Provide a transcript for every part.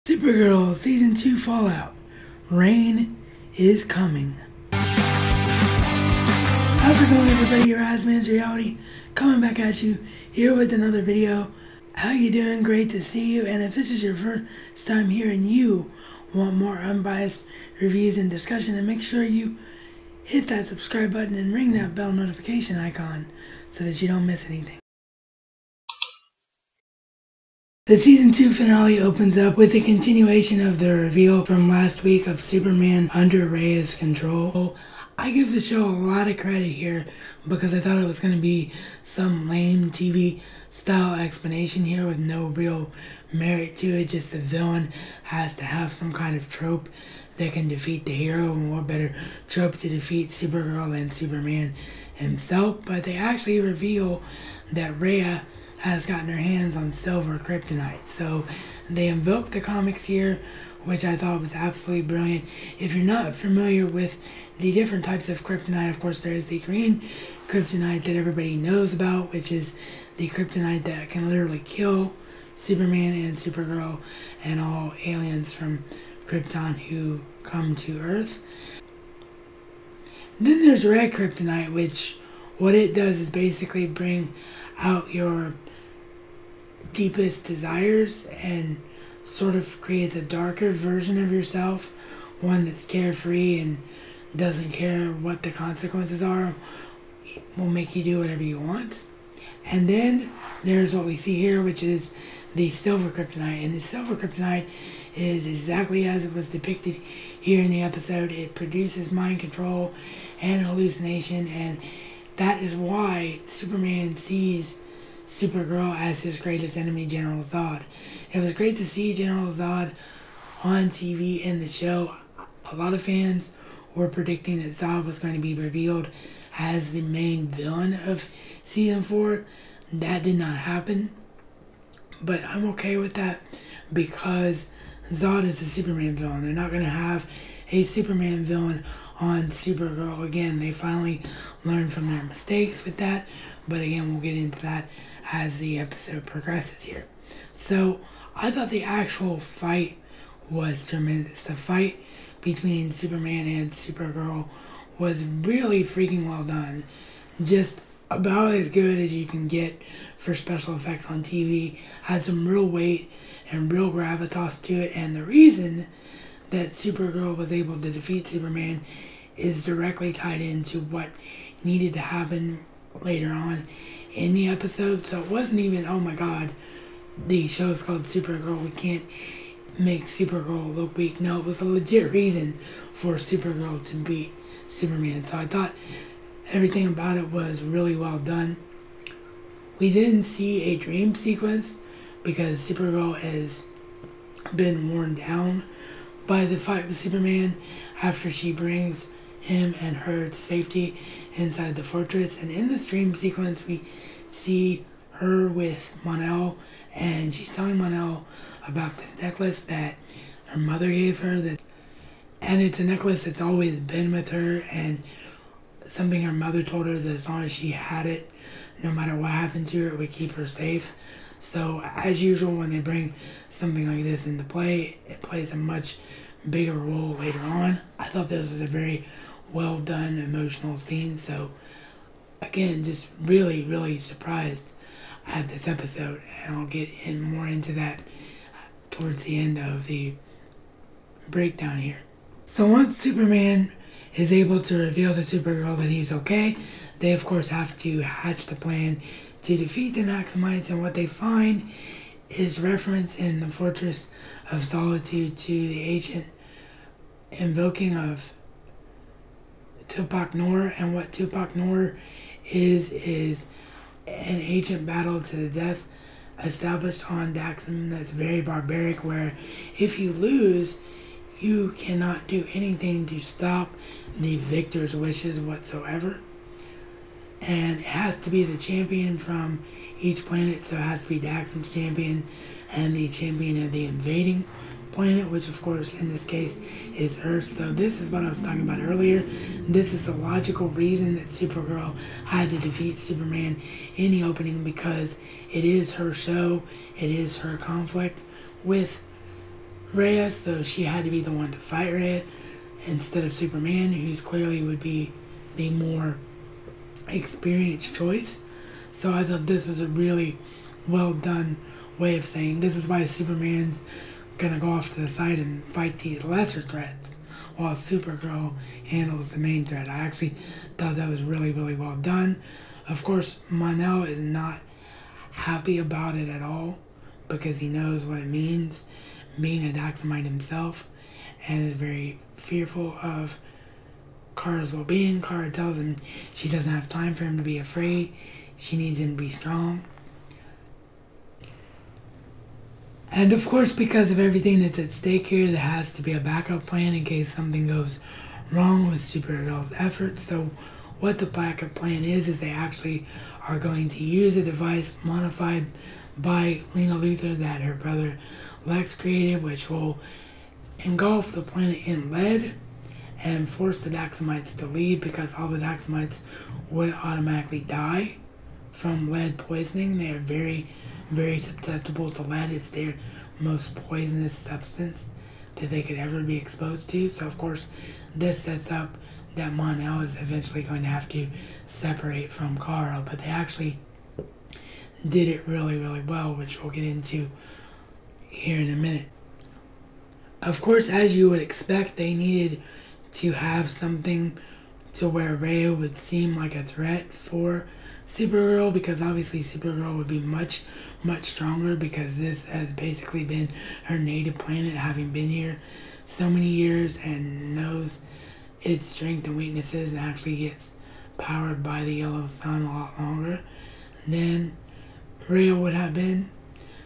Supergirl Season 2 Fallout. Rain is coming. How's it going, everybody? RazMansReality coming back at you here with another video. How you doing? Great to see you. And if this is your first time here and you want more unbiased reviews and discussion, then make sure you hit that subscribe button and ring that bell notification icon so that you don't miss anything. The Season 2 finale opens up with a continuation of the reveal from last week of Superman under Ray's control. I give the show a lot of credit here because I thought it was going to be some lame TV style explanation here with no real merit to it. Just the villain has to have some kind of trope that can defeat the hero, and what better trope to defeat Supergirl than Superman himself. But they actually reveal that Rhea has gotten her hands on silver kryptonite. So they invoke the comics here, which I thought was absolutely brilliant. If you're not familiar with the different types of kryptonite, of course there is the green kryptonite that everybody knows about, which is the kryptonite that can literally kill Superman and Supergirl and all aliens from Krypton who come to Earth. Then there's red kryptonite, which what it does is basically bring out your deepest desires and sort of creates a darker version of yourself, one that's carefree and doesn't care what the consequences are, will make you do whatever you want. And then there's what we see here, which is the silver kryptonite. And the silver kryptonite is exactly as it was depicted here in the episode. It produces mind control and hallucination, and that is why Superman sees Supergirl as his greatest enemy, General Zod. It was great to see General Zod on TV in the show. A lot of fans were predicting that Zod was going to be revealed as the main villain of Season 4. That did not happen, but I'm okay with that because Zod is a Superman villain. They're not going to have a Superman villain on Supergirl again. They finally learned from their mistakes with that, but again, we'll get into that as the episode progresses here. So I thought the actual fight was tremendous. The fight between Superman and Supergirl was really freaking well done. Just about as good as you can get for special effects on TV. Has some real weight and real gravitas to it, and the reason that Supergirl was able to defeat Superman is directly tied into what needed to happen later on in the episode. So it wasn't even, oh my god, the show's called Supergirl, we can't make Supergirl look weak. No, it was a legit reason for Supergirl to beat Superman. So I thought everything about it was really well done. We didn't see a dream sequence because Supergirl has been worn down by the fight with Superman after she brings him and her to safety inside the fortress. And in this dream sequence, we see her with Mon-El, and she's telling Mon-El about the necklace that her mother gave her. And it's a necklace that's always been with her, and something her mother told her that as long as she had it, no matter what happened to her, it would keep her safe. So as usual, when they bring something like this into play, it plays a much bigger role later on. I thought this was a very well done emotional scene. So again, just really surprised at this episode, and I'll get in more into that towards the end of the breakdown here. So once Superman is able to reveal to Supergirl that he's okay, they of course have to hatch the plan to defeat the Naxamites, and what they find is reference in the Fortress of Solitude to the ancient invoking of Tupac Noor. And what Tupac Noor is an ancient battle to the death established on Daxam that's very barbaric, where if you lose, you cannot do anything to stop the victor's wishes whatsoever. And it has to be the champion from each planet, so it has to be Daxam's champion and the champion of the invading planet, which of course in this case is Earth. So this is what I was talking about earlier. This is the logical reason that Supergirl had to defeat Superman in the opening, because it is her show, it is her conflict with Rhea, so she had to be the one to fight Rhea instead of Superman, who clearly would be the more experienced choice. So I thought this was a really well done way of saying this is why Superman's gonna go off to the side and fight these lesser threats while Supergirl handles the main threat. I actually thought that was really, really well done. Of course, Mon-El is not happy about it at all because he knows what it means being a Daxamite himself and is very fearful of Kara's well-being. Kara tells him she doesn't have time for him to be afraid. She needs him to be strong. And of course, because of everything that's at stake here, there has to be a backup plan in case something goes wrong with Supergirl's efforts. So what the backup plan is they actually are going to use a device modified by Lena Luthor that her brother Lex created, which will engulf the planet in lead and force the Daxamites to leave, because all the Daxamites would automatically die from lead poisoning. They are very, very susceptible to lead. It's their most poisonous substance that they could ever be exposed to. So of course this sets up that Mon-El is eventually going to have to separate from Kara, but they actually did it really, really well, which we'll get into here in a minute. Of course, as you would expect, they needed to have something to where Rhea would seem like a threat for Supergirl, because obviously Supergirl would be much, much stronger, because this has basically been her native planet, having been here so many years and knows its strengths and weaknesses, and actually gets powered by the yellow sun a lot longer than Rhea would have been.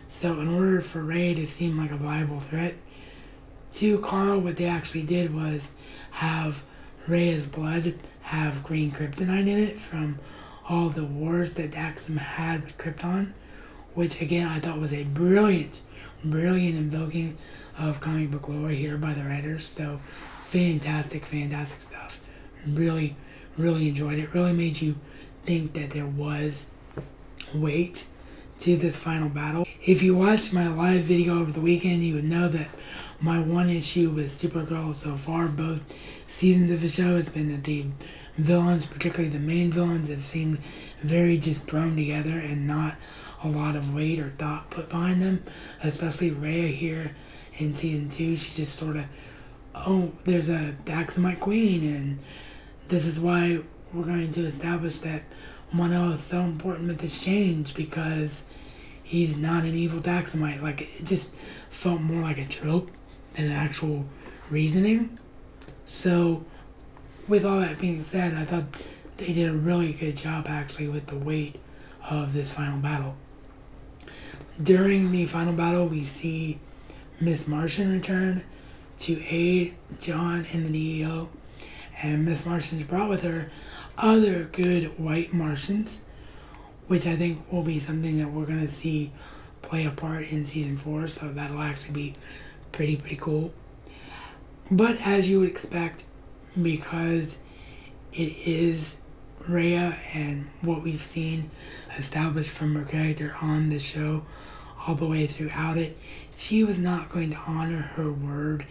So in order for Rhea to seem like a viable threat to Kara, what they actually did was have Rhea's blood have green kryptonite in it from all the wars that Daxam had with Krypton, which again I thought was a brilliant, brilliant invoking of comic book lore here by the writers. So fantastic, fantastic stuff. Really, really enjoyed it. Really made you think that there was weight to this final battle. If you watched my live video over the weekend, you would know that my one issue with Supergirl so far, both seasons of the show, has been that the villains, particularly the main villains, have seemed very just thrown together and not a lot of weight or thought put behind them. Especially Rhea here in season 2, she just sort of, oh, there's a Daxamite queen, and this is why we're going to establish that Mon-El is so important with this change, because he's not an evil Daxamite. Like, it just felt more like a trope than an actual reasoning. So with all that being said, I thought they did a really good job actually with the weight of this final battle. During the final battle, we see Miss Martian return to aid John and the DEO, and Miss Martian's brought with her other good white Martians, which I think will be something that we're going to see play a part in season 4, so that'll actually be pretty cool. But as you would expect, because it is Rhea and what we've seen established from her character on the show all the way throughout it, she was not going to honor her word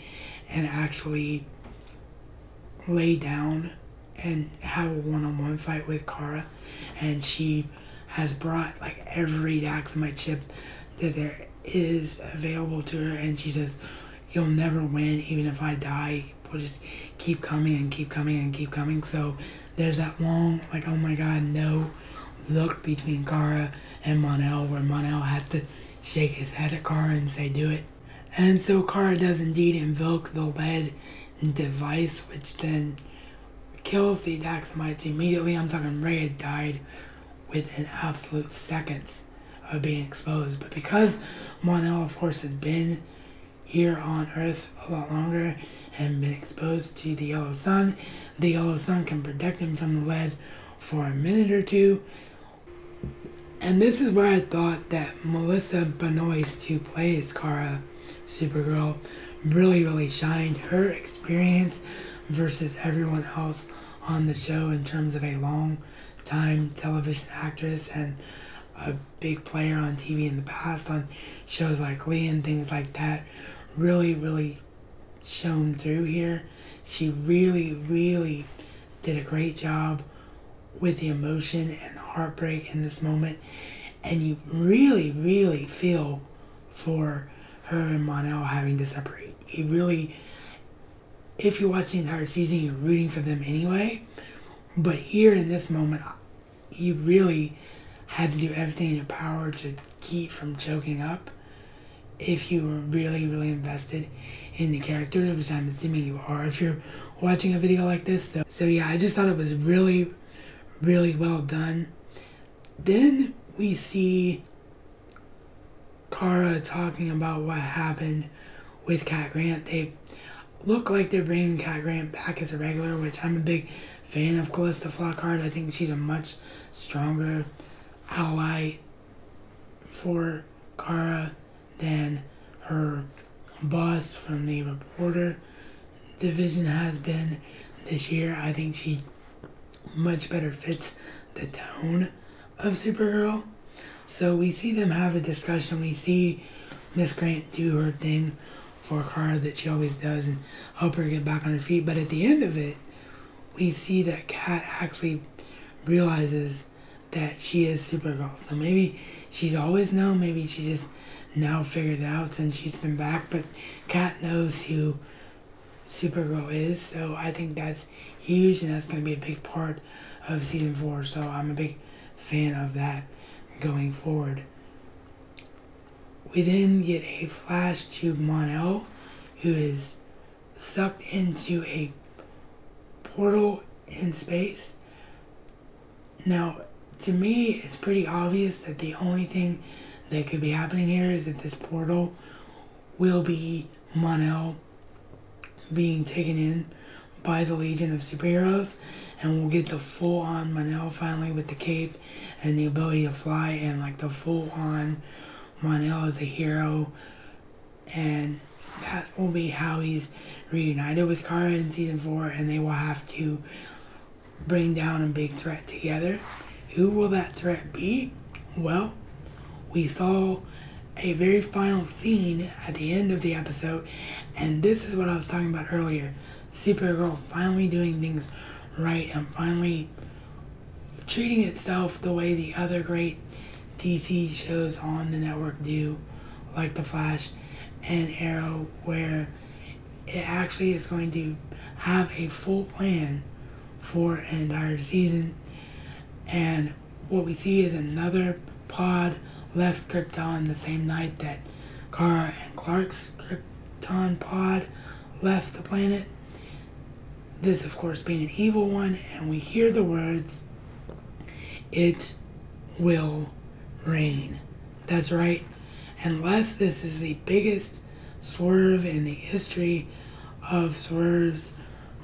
and actually lay down and have a one-on-one fight with Kara. And she has brought like every Daxamite chip that there is available to her, and she says, you'll never win. Even if I die, we'll just keep coming and keep coming and keep coming. So there's that long, like, oh my god, no look between Kara and Mon-El, where Mon-El has to shake his head at Kara and say, do it. And so Kara does indeed invoke the lead device, which then kills the Daxamites immediately. I'm talking Rhea died within absolute seconds of being exposed. But because Mon-El, of course, has been here on Earth a lot longer and been exposed to the yellow sun, the yellow sun can protect him from the lead for a minute or two. And this is where I thought that Melissa Benoist, who plays Kara, Supergirl, really shined. Her experience versus everyone else on the show in terms of a long-time television actress and a big player on TV in the past on shows like Glee and things like that, really shone through here. She really did a great job with the emotion and the heartbreak in this moment. And you really feel for her and Mon-El having to separate. You really, if you watch the entire season, you're rooting for them anyway. But here in this moment, you really had to do everything in your power to keep from choking up if you were really invested in the characters, which I'm assuming you are if you're watching a video like this. So yeah, I just thought it was really well done. Then we see Kara talking about what happened with Cat Grant. They look like they're bringing Cat Grant back as a regular, which I'm a big fan of Callista Flockhart. I think she's a much stronger ally for Kara than her boss from the reporter division has been this year. I think she much better fits the tone of Supergirl. So we see them have a discussion. We see Miss Grant do her thing for Kara that she always does and help her get back on her feet. But at the end of it, we see that Kat actually realizes that she is Supergirl. So maybe she's always known, maybe she just now figured it out since she's been back. But Kat knows who Supergirl is, so I think that's huge, and that's going to be a big part of season 4. So I'm a big fan of that going forward. We then get a flash to Mon-El, who is sucked into a portal in space. Now, to me, it's pretty obvious that the only thing that could be happening here is that this portal will be Mon-El being taken in by the Legion of Superheroes, and we'll get the full-on Mon-El finally with the cape and the ability to fly, and like the full-on Mon-El as a hero, and that will be how he's reunited with Kara in season 4, and they will have to bring down a big threat together. Who will that threat be? Well, we saw a very final scene at the end of the episode, and this is what I was talking about earlier. Supergirl finally doing things right and finally treating itself the way the other great DC shows on the network do, like The Flash and Arrow, where it actually is going to have a full plan for an entire season. And what we see is another pod left Krypton the same night that Kara and Clark's Krypton pod left the planet. This, of course, being an evil one, and we hear the words, "It will rain." That's right. Unless this is the biggest swerve in the history of swerves,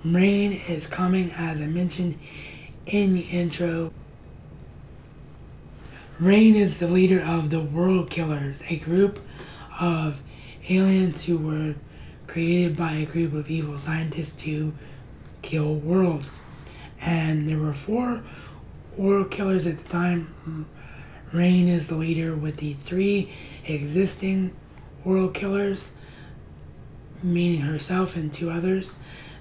rain is coming, as I mentioned in the intro. Rain is the leader of the World Killers, a group of aliens who were created by a group of evil scientists to kill worlds. And there were 4 World Killers at the time. Rain is the leader with the 3 existing World Killers, meaning herself and 2 others.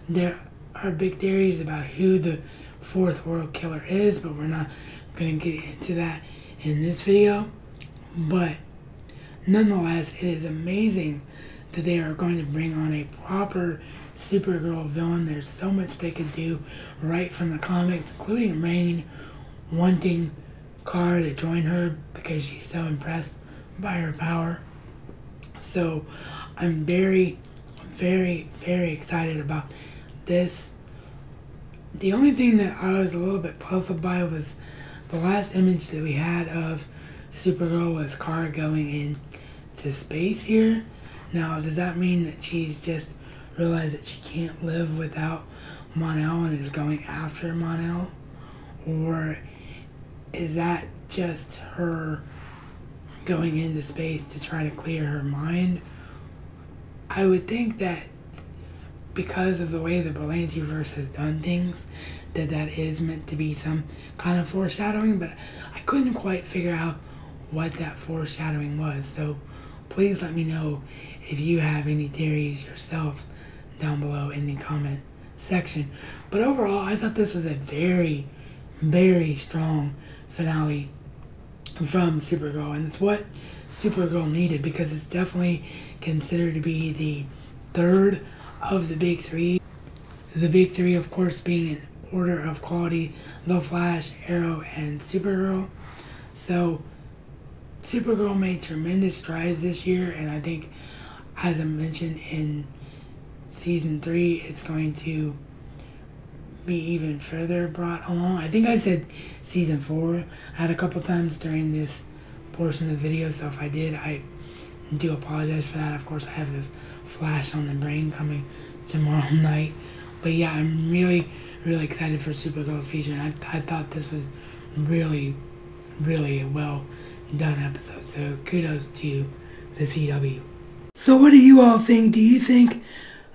There are big theories about who the 4th World Killer is, but we're not going to get into that in this video. But nonetheless, it is amazing that they are going to bring on a proper Supergirl villain. There's so much they could do right from the comics, including Rain wanting Kara to join her because she's so impressed by her power. So I'm very excited about this. The only thing that I was a little bit puzzled by was the last image that we had of Supergirl was Kara going into space here. Now, does that mean that she's just realized that she can't live without Mon-El and is going after Mon-El? Or is that just her going into space to try to clear her mind? I would think that because of the way the Berlantiverse has done things, that is meant to be some kind of foreshadowing, but I couldn't quite figure out what that foreshadowing was. So please let me know if you have any theories yourselves down below in the comment section. But overall, I thought this was a very, very strong finale from Supergirl, and it's what Supergirl needed, because it's definitely considered to be the third of the big three. The big three, of course, being in order of quality: The Flash, Arrow, and Supergirl. So Supergirl made tremendous strides this year, and I think, as I mentioned, in season 3, it's going to be even further brought along. I think I said season 4 had a couple times during this portion of the video, so if I did, I do apologize for that. Of course, I have this Flash on the brain coming tomorrow night. But yeah, I'm really, really excited for Supergirl's future, and I thought this was really, really a well done episode. So kudos to the CW. So what do you all think? Do you think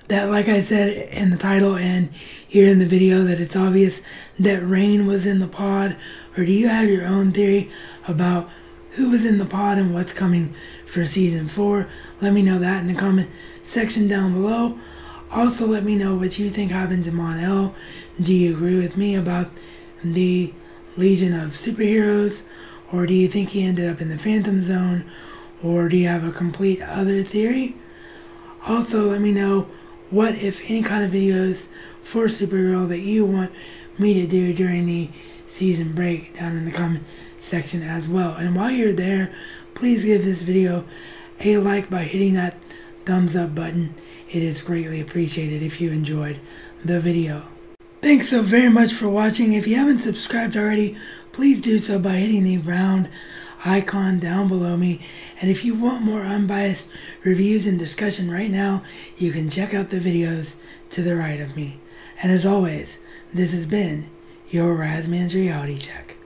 that, like I said in the title and here in the video, that it's obvious that Rain was in the pod? Or do you have your own theory about who was in the pod and what's coming for season 4? Let me know that in the comment section down below. Also, let me know what you think happened to Mon-El. Do you agree with me about the Legion of Superheroes? Or do you think he ended up in the Phantom Zone? Or do you have a complete other theory? Also, let me know what, if any, kind of videos for Supergirl that you want me to do during the season break down in the comment section as well. And while you're there, please give this video a like by hitting that thumbs up button. It is greatly appreciated if you enjoyed the video. Thanks so very much for watching. If you haven't subscribed already, please do so by hitting the round icon down below me. And if you want more unbiased reviews and discussion right now, you can check out the videos to the right of me. And as always, this has been your RazMansReality Check.